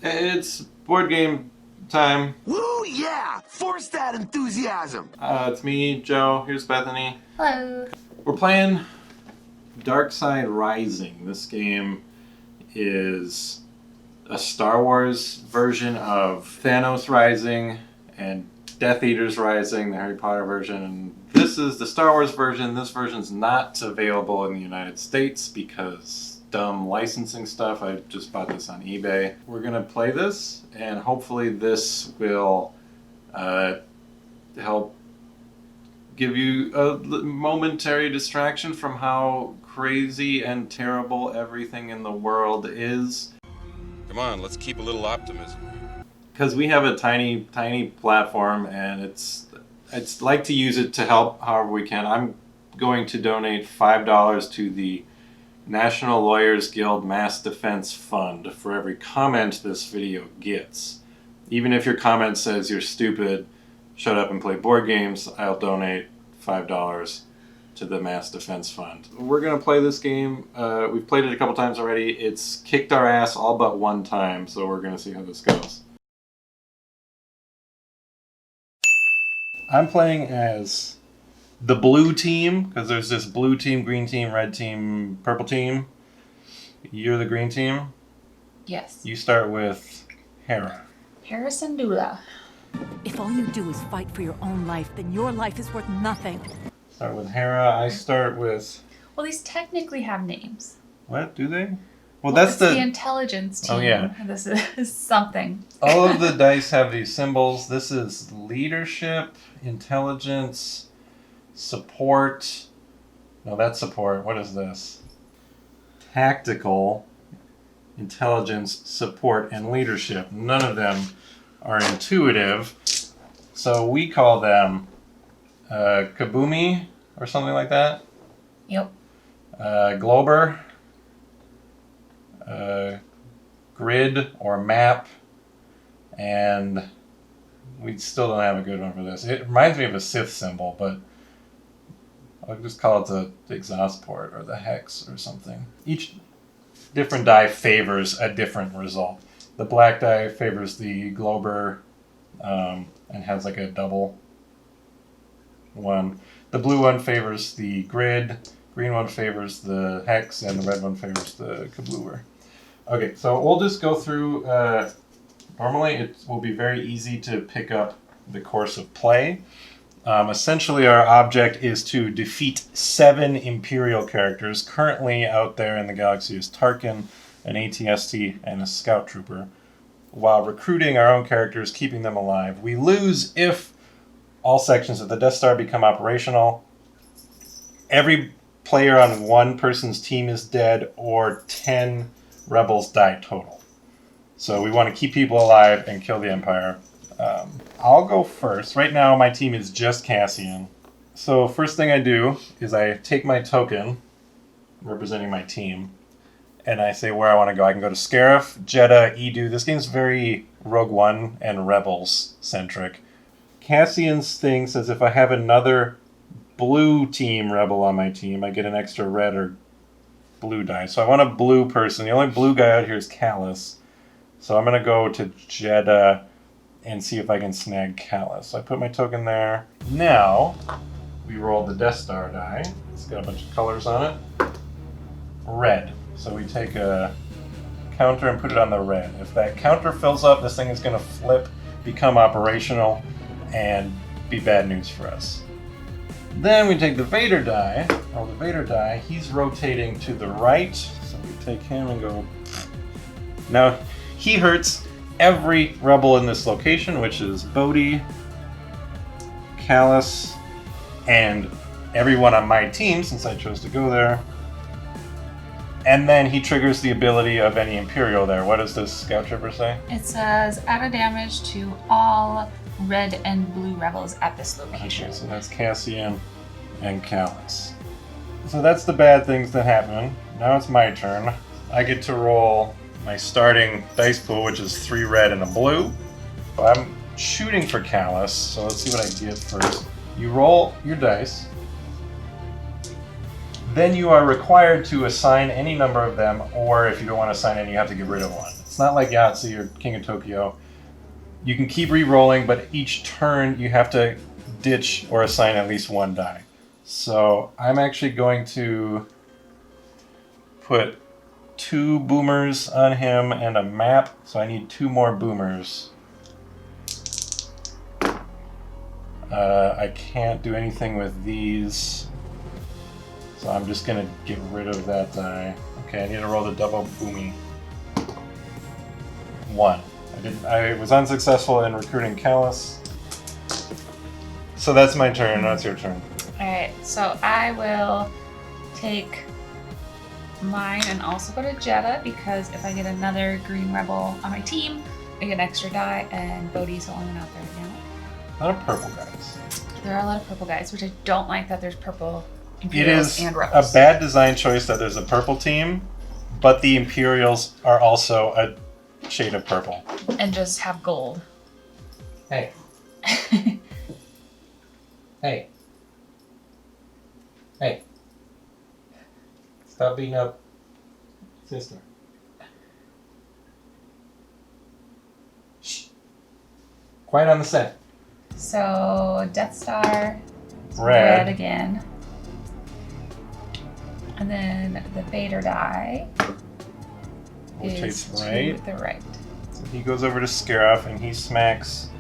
It's board game time. Woo, yeah! Force that enthusiasm! It's me, Joe. Here's Bethany. Hello. We're playing Dark Side Rising. This game is a Star Wars version of Thanos Rising and Death Eaters Rising, the Harry Potter version. And this is the Star Wars version. This version's not available in the United States because dumb licensing stuff. I just bought this on eBay. We're gonna play this, and hopefully this will help give you a momentary distraction from how crazy and terrible everything in the world is. Come on, let's keep a little optimism. Because we have a tiny platform, and it's like to use it to help however we can. I'm going to donate $5 to the National Lawyers Guild Mass Defense Fund for every comment this video gets. Even if your comment says you're stupid, shut up and play board games, I'll donate $5 to the Mass Defense Fund. We're going to play this game. We've played it a couple times already. It's kicked our ass all but one time, so we're going to see how this goes. I'm playing as the blue team, because there's this blue team, green team, red team, purple team. You're the green team. Yes. You start with Hera. Harrison Dula. If all you do is fight for your own life, then your life is worth nothing. Start with Hera. I start with... Well, these technically have names. What? Do they? Well, It's that's the intelligence team. Oh, yeah. This is something. All of the dice have these symbols. This is leadership, intelligence, support. No, that's support. What is this? Tactical, intelligence, support, and leadership. None of them are intuitive. So we call them Kabumi or something like that. Yep. Glober. Grid or map. And we still don't have a good one for this. It reminds me of a Sith symbol, but I'll just call it the exhaust port or the hex or something. Each different die favors a different result. The black die favors the Glober and has like a double one. The blue one favors the grid, green one favors the hex, and the red one favors the kabluer. Okay, so we'll just go through. Normally it will be very easy to pick up the course of play. Essentially, our object is to defeat 7 Imperial characters. Currently out there in the galaxy is Tarkin, an ATST, and a Scout Trooper, while recruiting our own characters, keeping them alive. We lose if all sections of the Death Star become operational, every player on one person's team is dead, or 10 rebels die total. So we want to keep people alive and kill the Empire. I'll go first. Right now my team is just Cassian. So first thing I do is I take my token, representing my team, and I say where I want to go. I can go to Scarif, Jedha, Edu. This game's very Rogue One and Rebels centric. Cassian's thing says if I have another blue team rebel on my team, I get an extra red or blue die. So I want a blue person. The only blue guy out here is Callus. So I'm going to go to Jedha and see if I can snag Callus. So I put my token there. Now, we roll the Death Star die. It's got a bunch of colors on it. Red. So we take a counter and put it on the red. If that counter fills up, this thing is going to flip, become operational, and be bad news for us. Then we take the Vader die. Roll the Vader die. He's rotating to the right. So we take him and go... Now, he hurts every rebel in this location, which is Bodhi, Callus, and everyone on my team, since I chose to go there. And then he triggers the ability of any Imperial there. What does this Scout Trooper say? It says add a damage to all red and blue rebels at this location. Okay, so that's Cassian and Callus. So that's the bad things that happen. Now it's my turn. I get to roll my starting dice pool, which is 3 red and a blue. So I'm shooting for Callus, so let's see what I get first. You roll your dice. Then you are required to assign any number of them, or if you don't want to assign any, you have to get rid of one. It's not like Yahtzee or King of Tokyo. You can keep re-rolling, but each turn you have to ditch or assign at least one die. So I'm actually going to put 2 boomers on him and a map. So I need 2 more boomers. I can't do anything with these. So I'm just going to get rid of that die. Okay, I need to roll the double boomy. 1. I was unsuccessful in recruiting Callus. So that's my turn. That's your turn. Alright, so I will take mine and also go to Jodo because if I get another green rebel on my team, I get an extra die, and Bodhi's the only one out there right now. A lot of purple guys. There are a lot of purple guys, which I don't like that there's purple It Imperials is and a rebels. bad design choice that there's a purple team, but the Imperials are also a shade of purple. And just have gold. Hey. Hey. Hey. Stop beating up sister. Shh. Quiet on the set. So Death Star, Red. again. And then the Vader die Rotates is right. to the right. So he goes over to Scarif and he smacks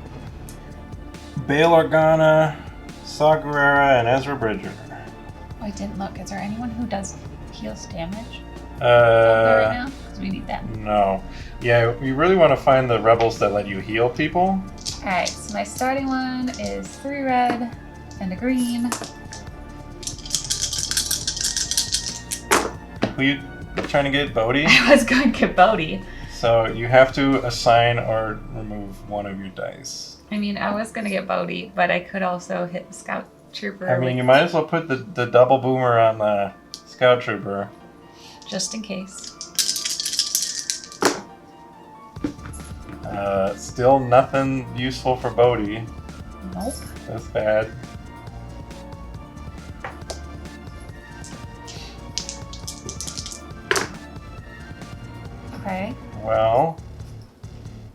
Bail Organa, Saw Gerrera, and Ezra Bridger. Oh, I didn't look. Is there anyone who does heals damage right Uh, now? Because we need that. no. Yeah, we really want to find the rebels that let you heal people. Alright, so my starting one is 3 red and a green. Who you trying to get, Bodhi? I was going to get Bodhi. So you have to assign or remove one of your dice. I mean, I was going to get Bodhi, but I could also hit the Scout Trooper. I mean, you might as well put the double boomer on the Scout Trooper. Just in case. Still nothing useful for Bodhi. Nope. That's bad. Okay. Well,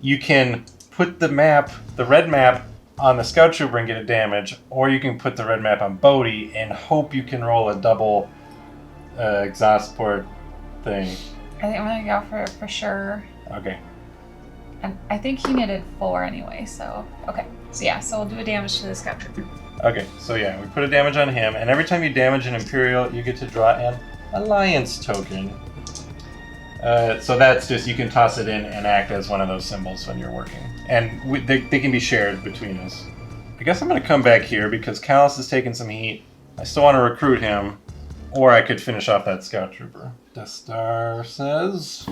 you can put the map, the red map, on the Scout Trooper and get a damage, or you can put the red map on Bodhi and hope you can roll a double exhaust port thing. I think I'm going to go for sure. Okay. And I think he needed 4 anyway, so... Okay. So yeah, so we'll do a damage to the Scout Trooper. Okay, so yeah, we put a damage on him, and every time you damage an Imperial, you get to draw an Alliance token. So that's just, you can toss it in and act as one of those symbols when you're working. And they can be shared between us. I guess I'm going to come back here because Callus is taking some heat. I still want to recruit him, or I could finish off that Scout Trooper. Death Star says...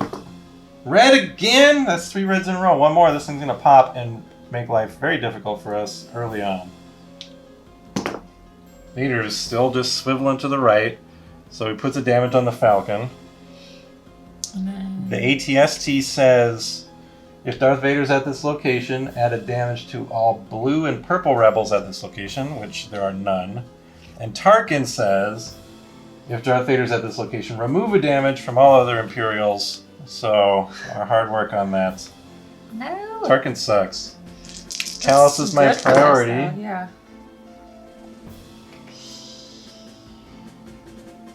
Red again? That's 3 reds in a row. One more, this thing's going to pop and make life very difficult for us early on. Vader is still just swiveling to the right, so he puts a damage on the Falcon. And then... The ATST says, if Darth Vader's at this location, add a damage to all blue and purple rebels at this location, which there are none. And Tarkin says, if Darth Vader's at this location, remove a damage from all other Imperials. So, our hard work on that. No! Tarkin sucks. Callus is my Good for us, priority. though, yeah.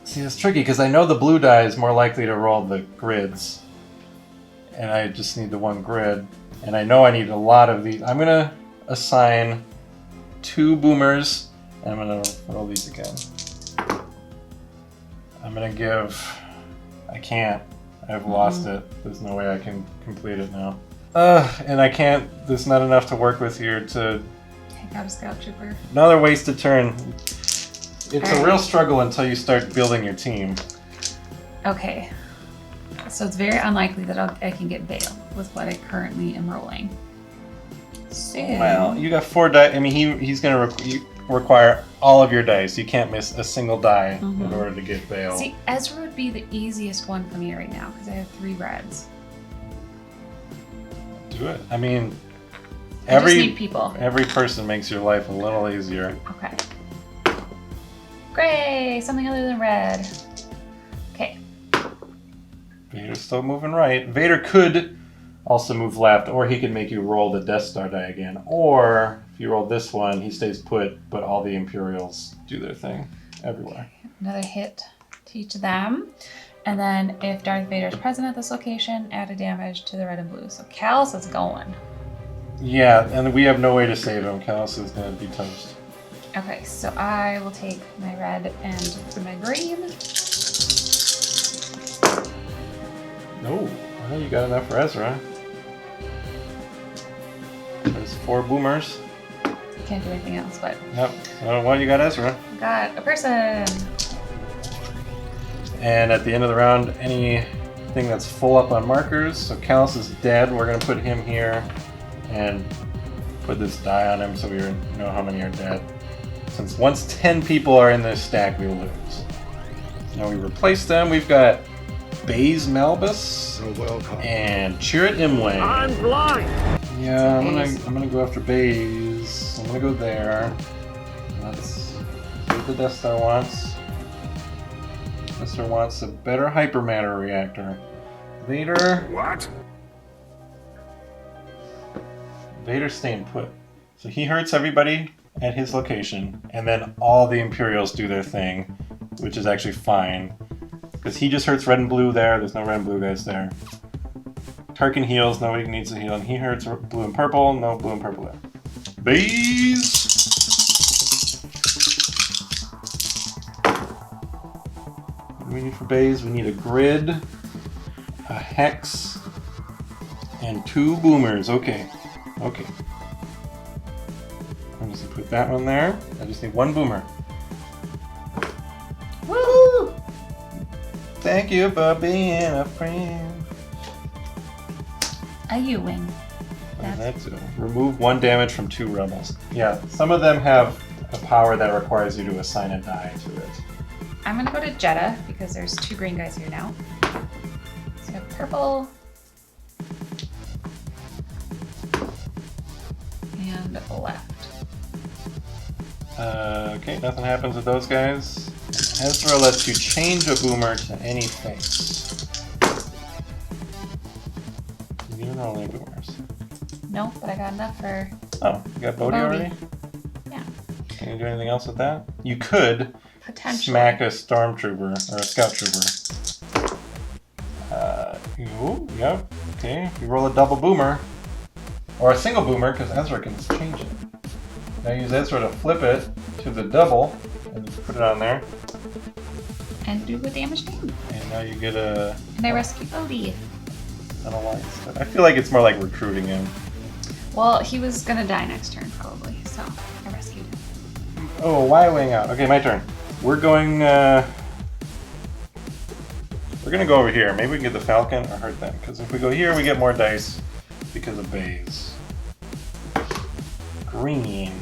See, it's tricky because I know the blue die is more likely to roll the grids. And I just need the 1 grid. And I know I need a lot of these. I'm going to assign 2 boomers. And I'm going to roll these again. I'm going to give... I can't. I've lost it. There's no way I can complete it now. And I can't... There's not enough to work with here to... Take out a Scout Trooper. Another wasted turn. It's a Alright. real struggle until you start building your team. Okay. So it's very unlikely that I can get Bale with what I currently am rolling. So... Well, you got 4 dice. I mean, he's going to require all of your dice. You can't miss a single die in order to get Bale. See, Ezra would be the easiest one for me right now because I have 3 reds. Do it. I mean, I just need people. every person makes your life a little easier. Okay. Great! Something other than red. Okay. Vader's still moving right. Vader could also move left, or he can make you roll the Death Star die again. Or if you roll this one, he stays put, but all the Imperials do their thing everywhere. Another hit to each of them. And then if Darth Vader is present at this location, add a damage to the red and blue. So Callus is going. Yeah, and we have no way to save him. Callus is going to be toast. Okay, so I will take my red and my green. No, well, you got enough for Ezra. There's 4 boomers. Can't do anything else, but Yep. So, well, you got Ezra. got a person. And at the end of the round, anything that's full up on markers. So Callus is dead. We're going to put him here and put this die on him so we know how many are dead. Since once 10 people are in this stack, we lose. Now we replace them. We've got Baze Malbus and Chirrut Imwe. I'm blind. Yeah, I'm gonna go after Baze. I'm gonna go there. Let's see what the Death Star wants. Death Star wants a better hypermatter reactor. Vader. What? Vader's staying put. So he hurts everybody at his location, and then all the Imperials do their thing, which is actually fine. Because he just hurts red and blue there, there's no red and blue guys there. Tarkin heals, nobody needs to heal, and he hurts blue and purple, no blue and purple there. Baze! What do we need for Baze? We need a grid, a hex, and 2 boomers. Okay. Okay. I'm just gonna put that one there. I just need 1 boomer. Woo! Thank you for being a friend. A U-wing. What does that do? Remove 1 damage from 2 rebels. Yeah, some of them have a power that requires you to assign a die to it. I'm gonna go to Jeddah because there's 2 green guys here now. So I have purple and left. Okay, nothing happens with those guys. Ezra lets you change a boomer to any face. You don't know any boomers. No, but I got enough for Oh, you got Bodhi already? Yeah. Can you do anything else with that? You could Potentially. smack a stormtrooper or a scout trooper. Yep. Okay, if you roll a double boomer or a single boomer, because Ezra can just change it. Now use Ezra to flip it to the double and just put it on there. And do a damage thing. And now you get a And I rescue Bodhi. an alliance. I feel like it's more like recruiting him. Well, he was gonna die next turn probably, so I rescued him. Oh, Y-wing out. Okay, my turn. We're going. We're gonna go over here. Maybe we can get the Falcon or hurt them. Because if we go here, we get more dice because of Baze. Green.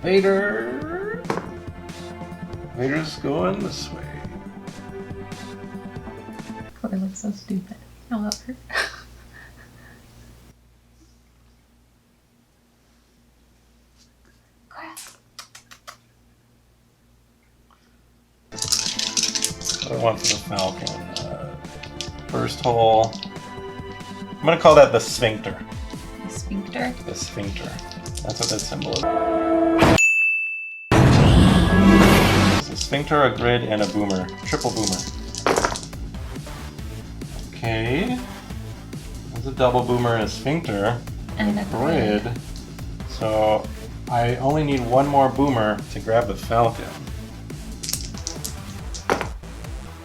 Vader. Vader's going this way. Oh, it looks so stupid. I love her. Crap. What do I want for the Falcon? First hole. I'm gonna call that the sphincter. The sphincter. The sphincter. That's what that symbol is. It's a sphincter, a grid, and a boomer. Triple boomer. Okay. There's a double boomer and a sphincter. And a Grid. So I only need 1 more boomer to grab the Falcon.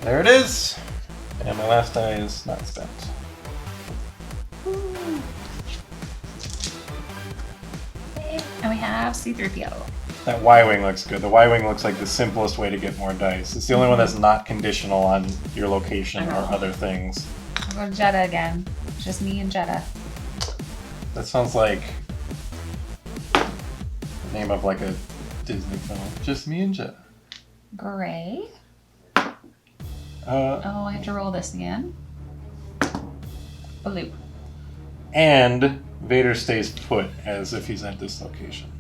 There it is! And my last die is not spent. And we have C-3PO. That Y-wing looks good. The Y-wing looks like the simplest way to get more dice. It's the only one that's not conditional on your location or other things. I'll go to Jeddah again. Just me and Jeddah. That sounds like the name of like a Disney film. Just me and Jet. Gray. Uh, Oh, I have to roll this again. Blue. and Vader stays put as if he's at this location.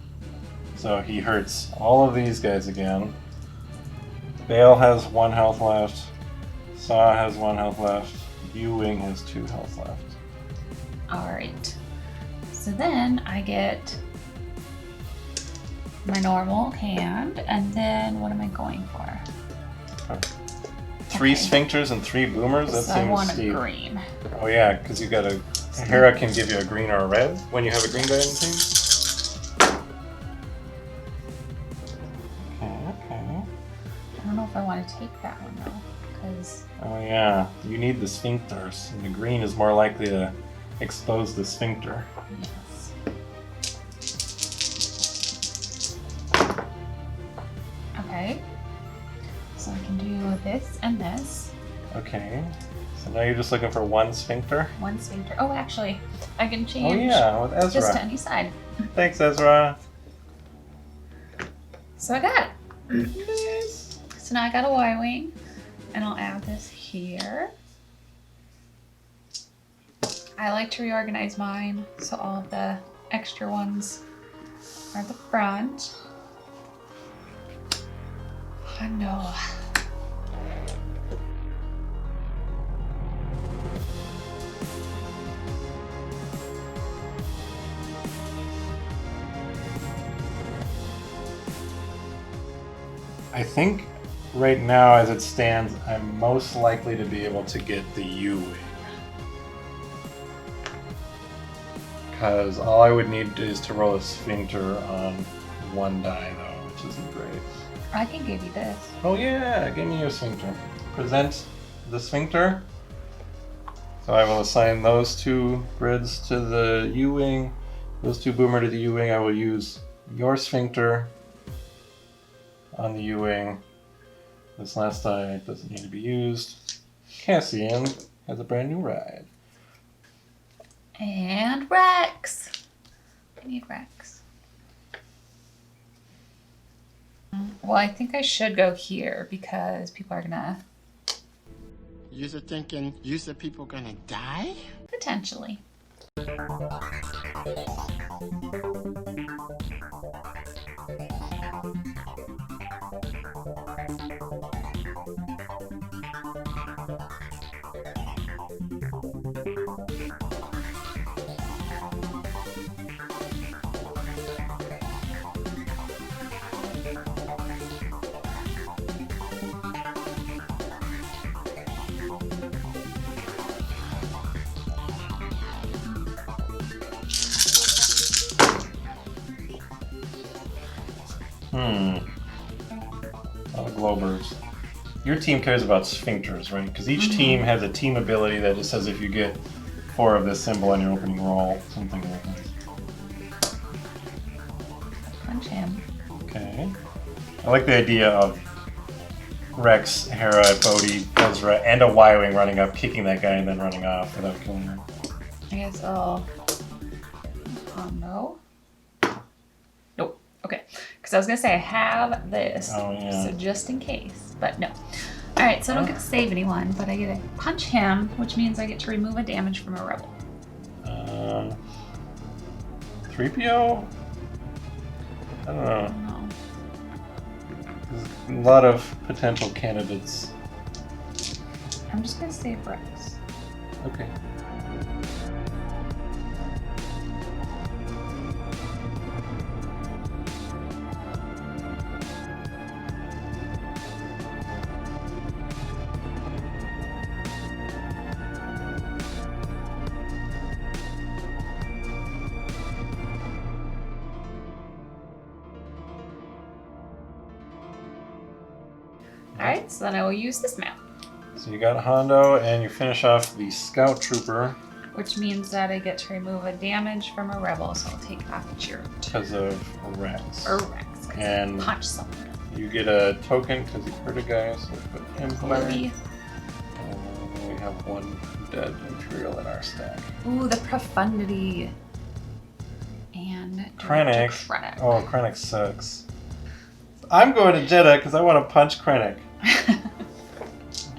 So he hurts all of these guys again. Bale has 1 health left. Saw has 1 health left. U-Wing has 2 health left. Alright. So then I get my normal hand, and then what am I going for? 3 Okay. sphincters and 3 boomers? That So I seems want a steep. green. Oh yeah, because you got a... Hera can give you a green or a red when you have a green guy in the team. Okay. I don't know if I want to take that one though, because Oh yeah, you need the sphincters, and the green is more likely to expose the sphincter. yes. Okay. So I can do this and this. Okay, so now you're just looking for 1 sphincter? One sphincter. Oh, actually, I can Oh change yeah, with Ezra. just to any side. Thanks, Ezra. So I got it. Nice. So now I got a Y-wing, and I'll add this here. I like to reorganize mine so all of the extra ones are at the front. I know. I think right now, as it stands, I'm most likely to be able to get the U-Wing. Because all I would need is to roll a sphincter on 1 die, though, which isn't great. I can give you this. Oh yeah, give me your sphincter. Present the sphincter. So I will assign those 2 grids to the U-Wing, those 2 boomer to the U-Wing. I will use your sphincter on the U-Wing. This last die doesn't need to be used. Cassian has a brand new ride. And Rex. I need Rex. Well, I think I should go here because people are gonna You're thinking, people gonna die? potentially. A lot of Globers. Your team cares about sphincters, right? Because each team has a team ability that just says if you get 4 of this symbol on your opening roll, something happens. Punch him. Okay. I like the idea of Rex, Hera, Bodhi, Ezra, and a Y-Wing running up, kicking that guy, and then running off without killing him. I guess I'll combo. Nope. Okay. Because I was gonna say I have this, Oh, yeah. so just in case, but no. All right, so I don't get to save anyone, but I get to punch him, which means I get to remove a damage from a rebel. 3PO? I don't I know. don't know. There's a lot of potential candidates. I'm just gonna save Rex. Okay. All right, so then I will use this map, So you got Hondo, and you finish off the Scout Trooper which means that I get to remove a damage from a rebel, so I'll take off Jiro because of Rex. or Rex. 'Cause And- I punch someone. You get a token because you hurt a guy, so we put him there. Maybe. And then we have 1 dead Imperial in our stack. Ooh, the profundity. And Krennic. Krennic. Oh, Krennic sucks. I'm going to Jeddah because I want to punch Krennic.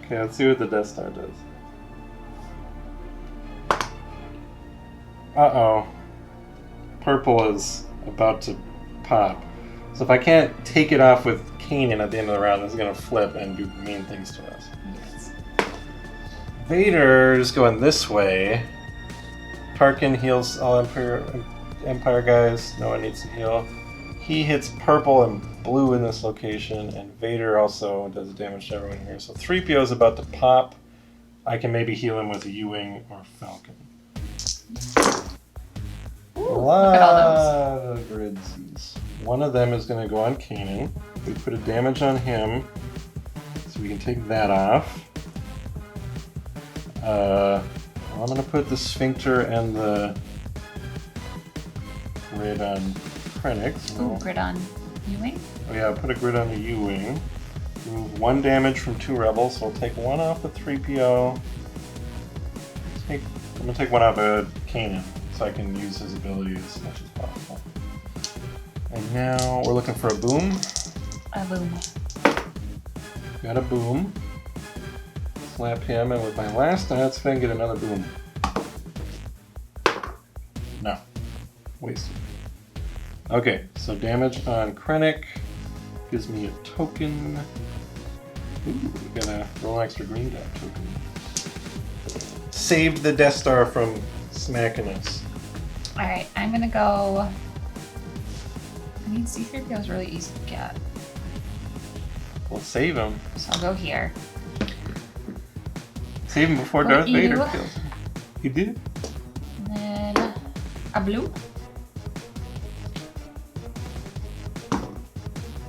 Okay, let's see what the Death Star does. Uh-oh. Purple is about to pop. So if I can't take it off with Kanan at the end of the round, this is going to flip and do mean things to us. Yes. Vader's going this way. Tarkin heals all Empire guys. No one needs to heal. He hits purple and blue in this location, and Vader also does damage to everyone here. So 3PO is about to pop. I can maybe heal him with a U-Wing or Falcon. Ooh, A look at all lot of gridsies. One of them is going to go on Kanan. We put a damage on him, so we can take that off. I'm going to put the Sphincter and the grid on Krennic. Ooh, grid on U-Wing. Oh yeah, put a grid on the U-Wing. Remove 1 damage from 2 rebels, so I'll take 1 off the 3PO. I'm going to take 1 off of Kanan, so I can use his ability as much as possible. And now we're looking for a boom. A boom. Got a boom. Slap him, and with my last let's go and get another boom. No. Wasted. Okay, so damage on Krennic gives me a token. Ooh, we gotta roll an extra green dot token. Saved the Death Star from smacking us. Alright, I'm gonna go. I mean, C3PO is really easy to get. We'll save him. So I'll go here. Save him before What Darth do you Vader do? kills him. You did? And then a blue.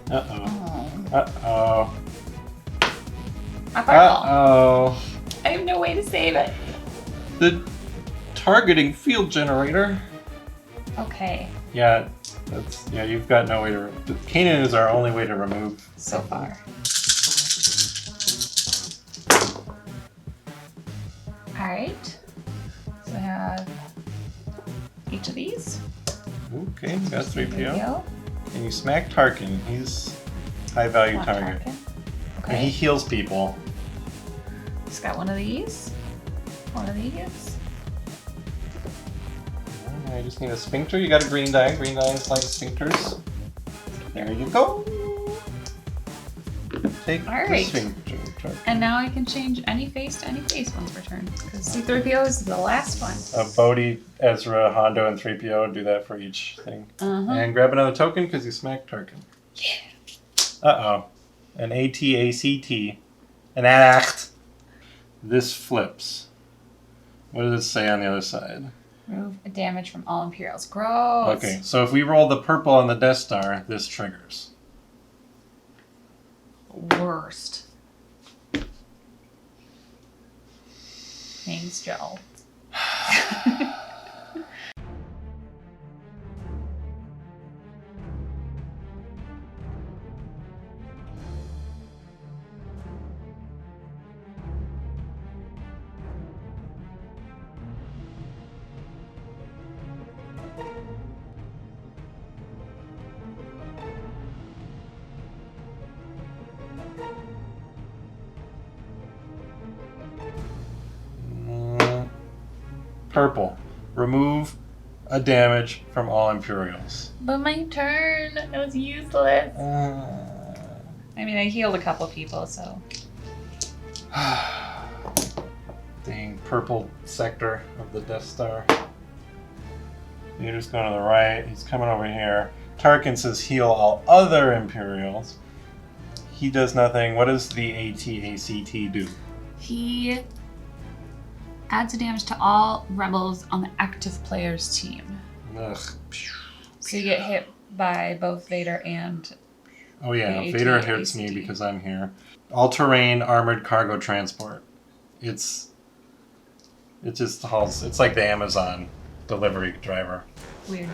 Uh-oh. Oh. Uh-oh. A purple. Uh-oh. I have no way to save it. The targeting field generator. Okay, Yeah, you've got no way to... Kanan is our only way to remove. so far. Alright. So I have each of these. Okay, got 3PO. Video. And you smack Tarkin. He's high value Want target. Tarkin. And he Okay. heals people. He's got one of these. One of these. I just need a sphincter. You got a green die. Green die is like sphincters. There you go. Take the Alright. sphincter. Tarkin. And now I can change any face to any face once per turn. Because C3PO is the last one. Bodhi, Ezra, Hondo, and 3PO do that for each thing. Uh-huh. And grab another token because you smacked Tarkin. Yeah. Uh-oh. An ATACT. An ACT. This flips. What does it say on the other side? Remove damage from all Imperials. Gross. Okay, so if we roll the purple on the Death Star, this triggers. Worst. Name's Joe. Purple. Remove a damage from all Imperials. But my turn. That was useless. I mean, I healed a couple people, so. Dang, purple sector of the Death Star. Vader's going to the right. He's coming over here. Tarkin says heal all other Imperials. He does nothing. What does the ATACT do? He adds damage to all rebels on the active player's team. Ugh. So you get hit by both Vader and. Oh yeah, The Vader AT-ACT. hurts me because I'm here. All-terrain armored cargo transport. It's just hauls. It's like the Amazon delivery driver. Weird.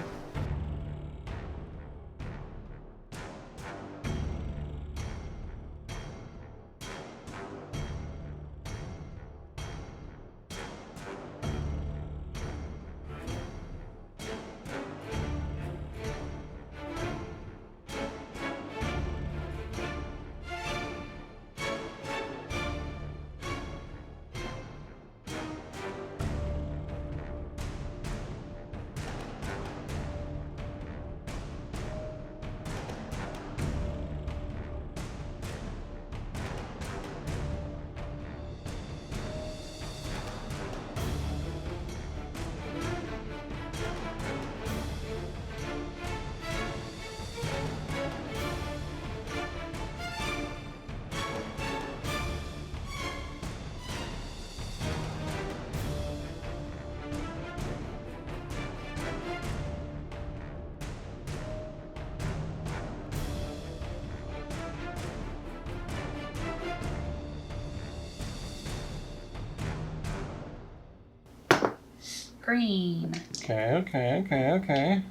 green. Okay.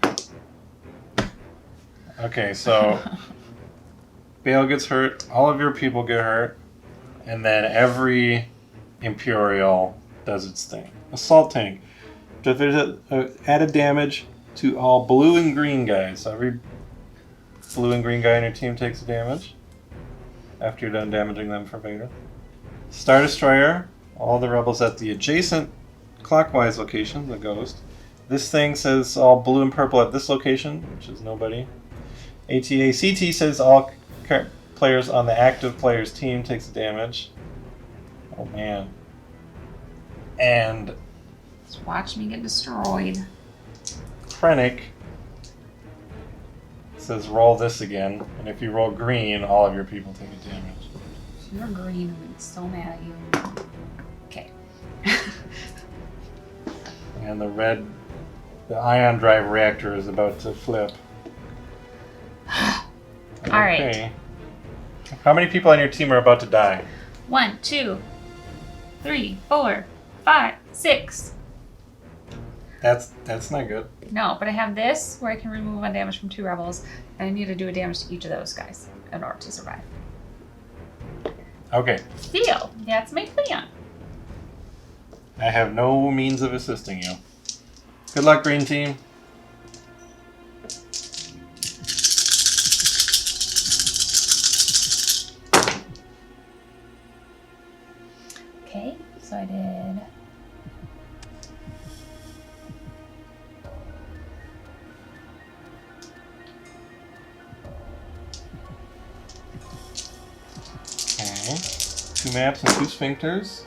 Okay, so Bale gets hurt, all of your people get hurt, and then every Imperial does its thing. Assault tank. So if there's added damage to all blue and green guys. So every blue and green guy in your team takes damage after you're done damaging them for Vader. Star Destroyer, all the rebels at the adjacent clockwise location, the ghost. This thing says all blue and purple at this location, which is nobody. ATA CT says all players on the active player's team takes damage. Oh man. And Just watch me get destroyed. Krennic says roll this again, and if you roll green, all of your people take a damage. You're green. I'm so mad at you. Okay. And the ion drive reactor is about to flip. All right. How many people on your team are about to die? 1, 2, 3, 4, 5, 6. That's not good. No, but I have this where I can remove one damage from 2 rebels, and I need to do a damage to each of those guys in order to survive. Okay. Deal. That's my plan. I have no means of assisting you. Good luck, green team. Okay, so I did. Okay. 2 maps and 2 sphincters.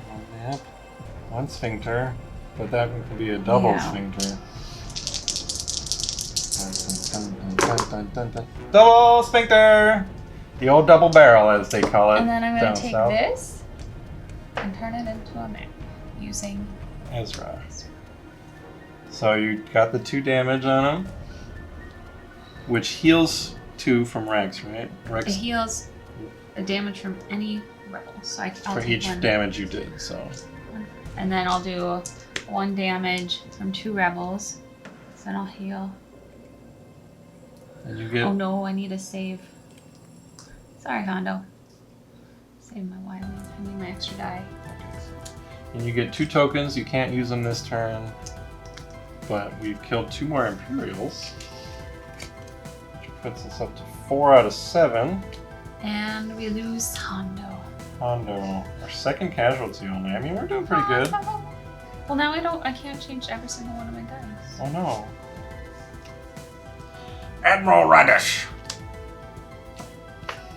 One map, 1 sphincter, but that could be a double Yeah. sphincter. Dun, dun, dun. Double sphincter! The old double barrel, as they call it. And then I'm going down to take south. this and turn it into a map using Ezra. So you got the 2 damage on him, which heals 2 from Rex, right? It Rex heals a damage from any rebel. So I'll for take each 1. damage you did. So And then I'll do 1 damage from 2 rebels. So then I'll heal. and you get Oh no, I need to save. Sorry, Hondo. Save my wildlings. I need my extra die. and you get 2 tokens. You can't use them this turn, but we've killed 2 more Imperials, which puts us up to 4 out of 7. And we lose Hondo. Hondo, our 2nd casualty only. I mean, we're doing pretty good. Well, now I can't change every single one of my dice. Oh no. Admiral Radish.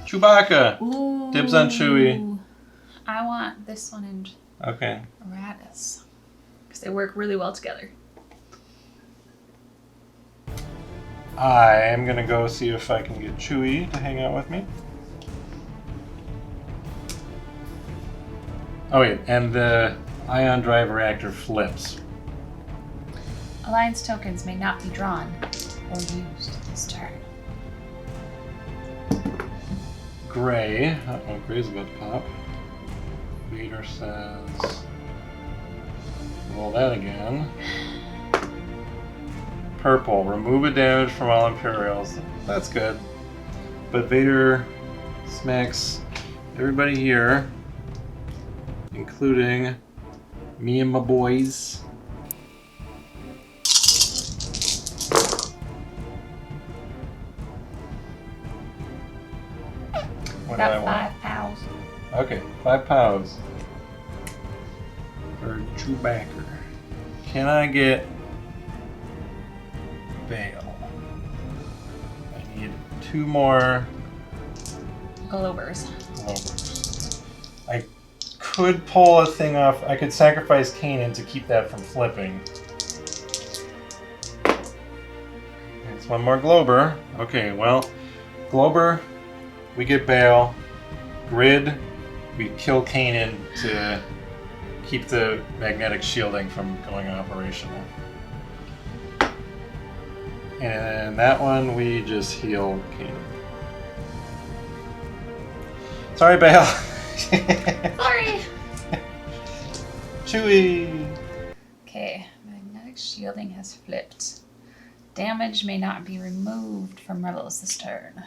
Chewbacca. Ooh. Dibs on Chewie. I want this one and Okay. Radis. Because they work really well together. I am gonna go see if I can get Chewie to hang out with me. Oh wait, and the ion drive reactor flips. Alliance tokens may not be drawn or used this turn. Gray. Uh-oh, Gray's about to pop. Vader says... Roll that again. Purple. Remove a damage from all Imperials. That's good. But Vader smacks everybody here, including me and my boys. What do I Got want? 5 pals. Okay, 5 pows for Chewbacca. Can I get Bale? I need 2 more Globers. Globers. I could pull a thing off. I could sacrifice Kanan to keep that from flipping. It's 1 more Glober. Okay, well, Glober, we get Bale. Grid, we kill Kanan to keep the magnetic shielding from going operational. And that one, we just heal Kanan. Sorry, Bale. Sorry. Chewie. Okay, magnetic shielding has flipped. Damage may not be removed from rebels this turn.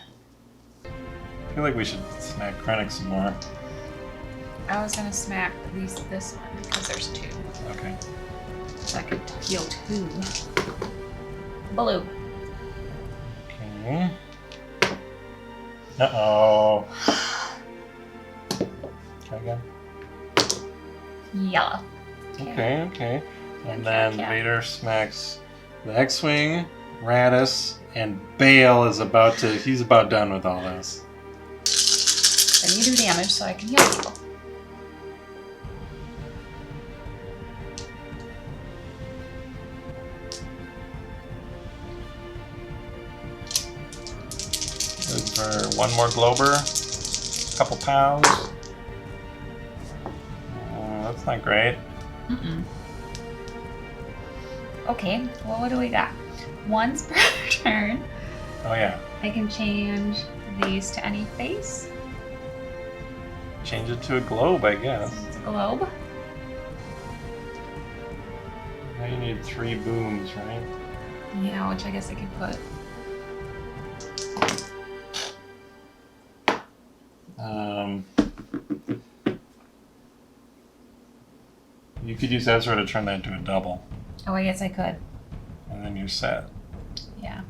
I feel like we should smack Krennic some more. I was gonna smack at least this one because there's two. Okay. So I could heal two. Blue. Okay. Uh-oh. Try again. Yellow. Okay. And then Yeah. Vader smacks the X-Wing, Radis, and Bale is he's about done with all this. Then you do damage so I can heal people. Good for one more Glober. Couple pounds. That's not great. Mm-mm. Okay, well, what do we got? Once per turn, Oh yeah. I can change these to any face. Change it to a globe, I guess. It's a globe. Now you need 3 booms, right? Yeah, which I guess I could put. You could use Ezra to turn that into a double, Oh, I guess I could. and then you're set. Yeah.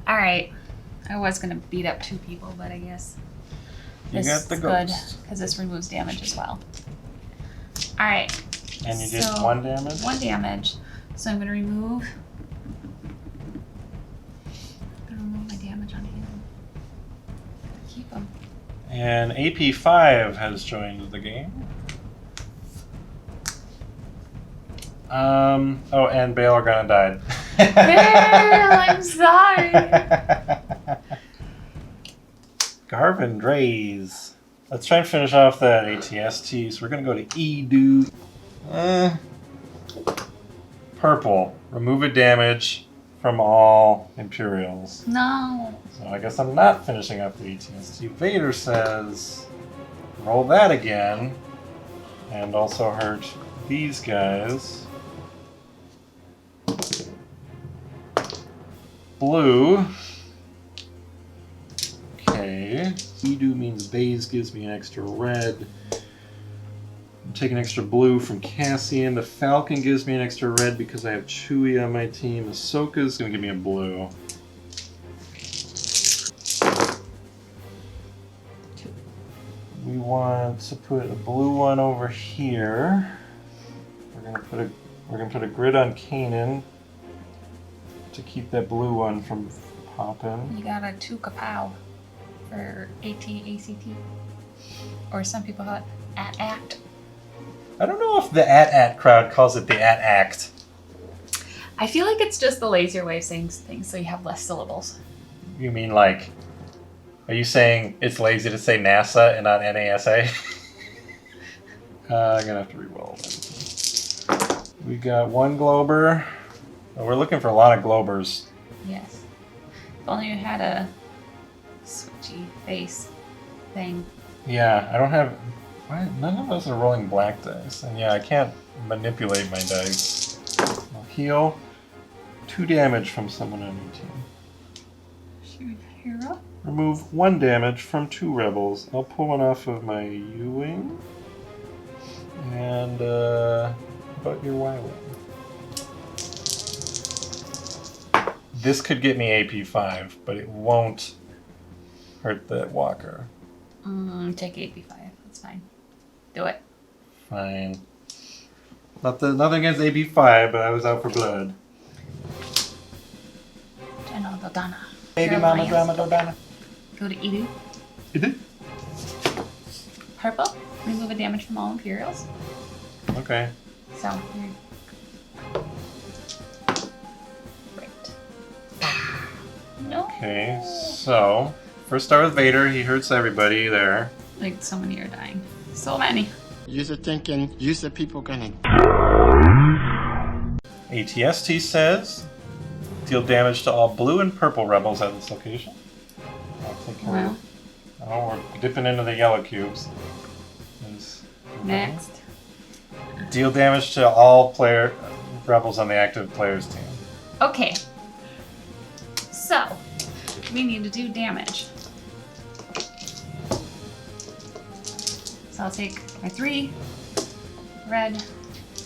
All right. I was gonna beat up 2 people, but I guess You this got the is good ghost. because this removes damage as well. All right. And you did So, 1 damage? 1 damage. So I'm gonna remove. My damage on him. Keep him. And AP5 has joined the game. Oh, and Bale Organa died. I'm sorry. Garvin Drays. Let's try and finish off that ATST. So we're going to go to Edu. Purple. Remove a damage from all Imperials. No. So I guess I'm not finishing up the ATST. Vader says, roll that again. And also hurt these guys. Blue. Okay. Edu means Baze gives me an extra red. I'm taking extra blue from Cassian. The Falcon gives me an extra red because I have Chewie on my team. Ahsoka's gonna give me a blue. We want to put a blue one over here. We're gonna put a grid on Kanan to keep that blue one from popping. You got a 2 kapow for ACT. Or some people call it AT. I don't know if the AT crowd calls it the AT. I feel like it's just the lazier way of saying things so you have less syllables. You mean like, are you saying it's lazy to say NASA and not NASA? I'm gonna have to re-roll then. We got 1 Glober. Oh, we're looking for a lot of Globers. Yes. If only you had a switchy face thing. Yeah, I don't have... Why? None of us are rolling black dice. And yeah, I can't manipulate my dice. I'll heal 2 damage from someone on your team. Shoot, hero? Remove 1 damage from 2 rebels. I'll pull one off of my U-Wing. And, how about your Y-Wing? This could get me AP5, but it won't hurt that walker. Take AP5. That's fine. Do it. Fine. Nothing against AP5, but I was out for blood. General Dodana. Baby mama drama Dodana. Go to Edu. Edu? Purple. Remove a damage from all Imperials. Okay. So, you're... Great. No. Okay, so first start with Vader. He hurts everybody there. Like, so many are dying. So many. You're thinking, you the people gonna ATST says, deal damage to all blue and purple rebels at this location. I'll take care of Wow. it. Oh, we're dipping into the yellow cubes. Next. Deal damage to all rebels on the active player's team. Okay. So, we need to do damage. So I'll take my 3 red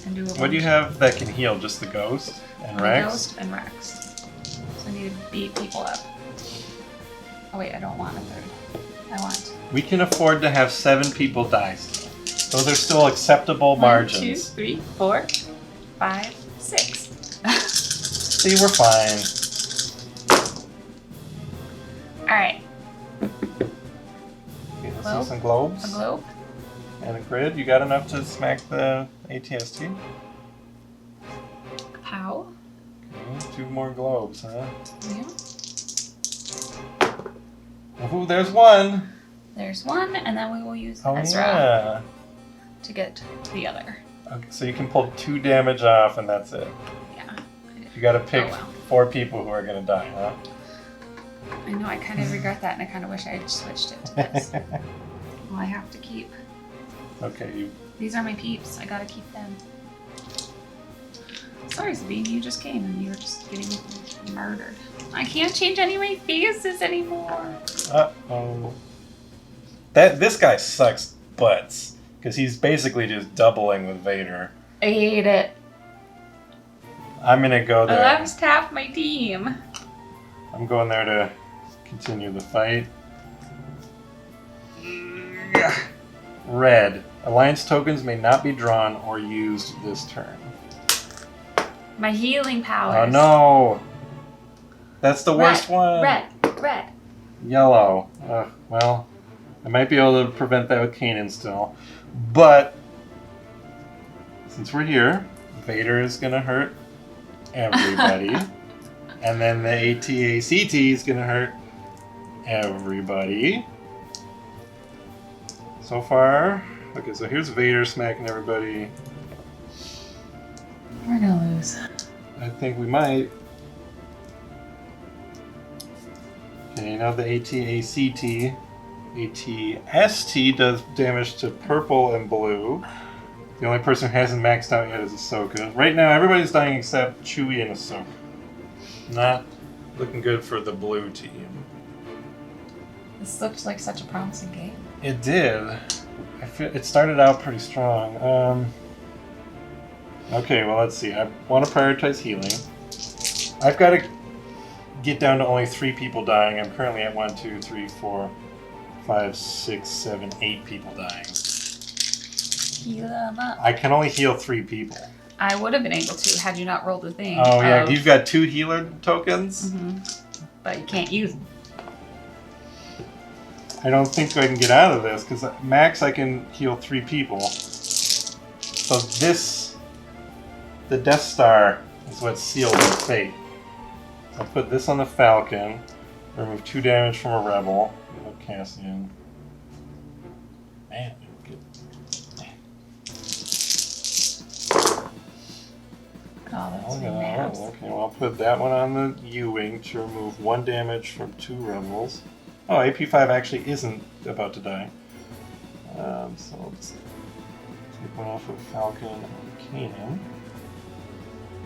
and do a What do you have that can heal? Just the ghost and Rex? Ghost and Rex. So I need to beat people up. Oh wait, I don't want a 3rd. I want We can afford to have 7 people die still. Those are still acceptable margins. 1, 2, 3, 4, 5, 6. See, we're fine. Alright, Okay, let's Globe. see some globes. a globe. And a grid. You got enough to smack the ATST? How? Okay, 2 more globes, huh? Yeah. Ooh, there's 1! There's 1, and then we will use Oh, Ezra yeah. to get the other. Okay, so you can pull 2 damage off, and that's it. Yeah. You gotta pick Oh, well. 4 people who are gonna die, huh? I know, I kind of regret that, and I kind of wish I had switched it to this. Well, I have to keep. Okay, These are my peeps. I gotta keep them. Sorry, Sabine, you just came and you were just getting murdered. I can't change any of my faces anymore. Uh-oh. This guy sucks butts, because he's basically just doubling with Vader. I hate it. I'm gonna go I there. lost half my team. I'm going there to continue the fight. Red. Alliance tokens may not be drawn or used this turn. My healing powers. Oh no! That's the worst one! Red. Yellow. Well, I might be able to prevent that with Kanan still. But, since we're here, Vader is gonna hurt everybody. And then the ATACT is gonna hurt everybody. So far, okay, so here's Vader smacking everybody. We're gonna lose. I think we might. Okay, now the ATACT. ATST does damage to purple and blue. The only person who hasn't maxed out yet is Ahsoka. Right now, everybody's dying except Chewie and Ahsoka. Not looking good for the blue team. This looked like such a promising game. It did. I feel it started out pretty strong. Okay, well, let's see. I want to prioritize healing. I've got to get down to only 3 people dying. I'm currently at 1, 2, 3, 4, 5, 6, 7, 8 people dying. Heal them up. I can only heal 3 people. I would have been able to had you not rolled the thing. Oh, yeah. You've got 2 healer tokens? Mm-hmm. But you can't use them. I don't think I can get out of this, because max I can heal 3 people. So this, the Death Star, is what sealed the fate. So I'll put this on the Falcon, remove 2 damage from a Rebel, with Cassian. Man, good. Oh, that's Okay, naps. well, I'll put that one on the U-Wing to remove 1 damage from 2 Rebels. Oh, AP5 actually isn't about to die. So let's take one off of Falcon and Kanan.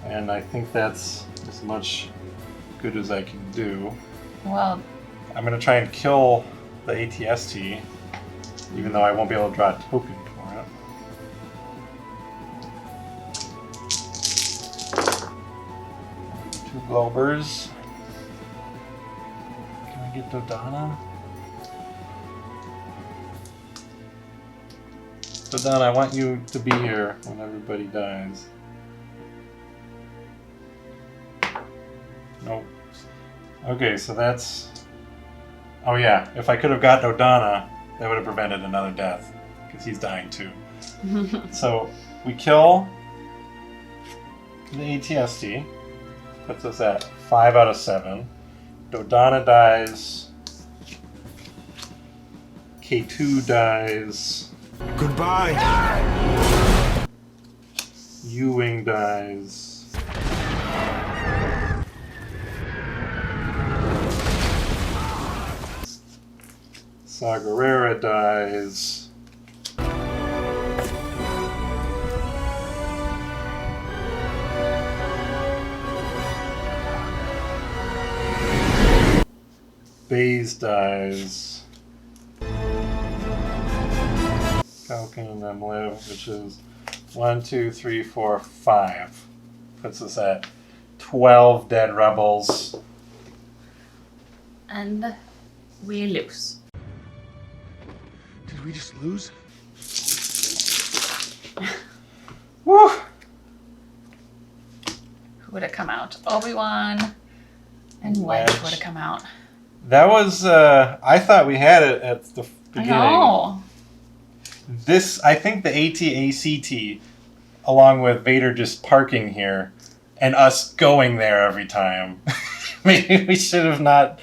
And I think that's as much good as I can do. Well, I'm going to try and kill the ATST, even though I won't be able to draw a token for it. Two Globers. Can I get Dodonna? Dodonna, I want you to be here when everybody dies. Nope. Okay, so that's... Oh yeah, if I could have got Dodonna, that would have prevented another death, because he's dying too. So, we kill the ATST, puts us at 5 out of 7. Dodonna dies. K2 dies. Goodbye. U-Wing dies. Saw Gerrera dies. Baze dies. Falcon and them live, which is 1, 2, 3, 4, 5. Puts us at 12 dead rebels. And we lose. Did we just lose? Woo! Who would have come out? Obi-Wan and Wedge. Wedge would have come out. That was, I thought we had it at the beginning. I know. This, I think the AT-ACT, along with Vader just parking here, and us going there every time. Maybe we should have not.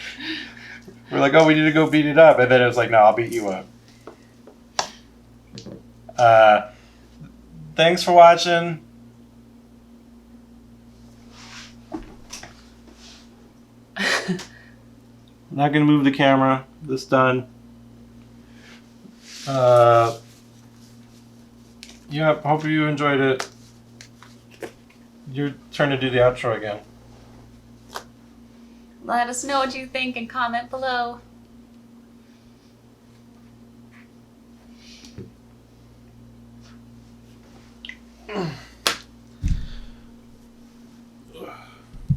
We're like, oh, we need to go beat it up. And then it was like, no, I'll beat you up. Thanks for watching. I'm not going to move the camera. This done. Yeah, hope you enjoyed it. Your turn to do the outro again. Let us know what you think and comment below.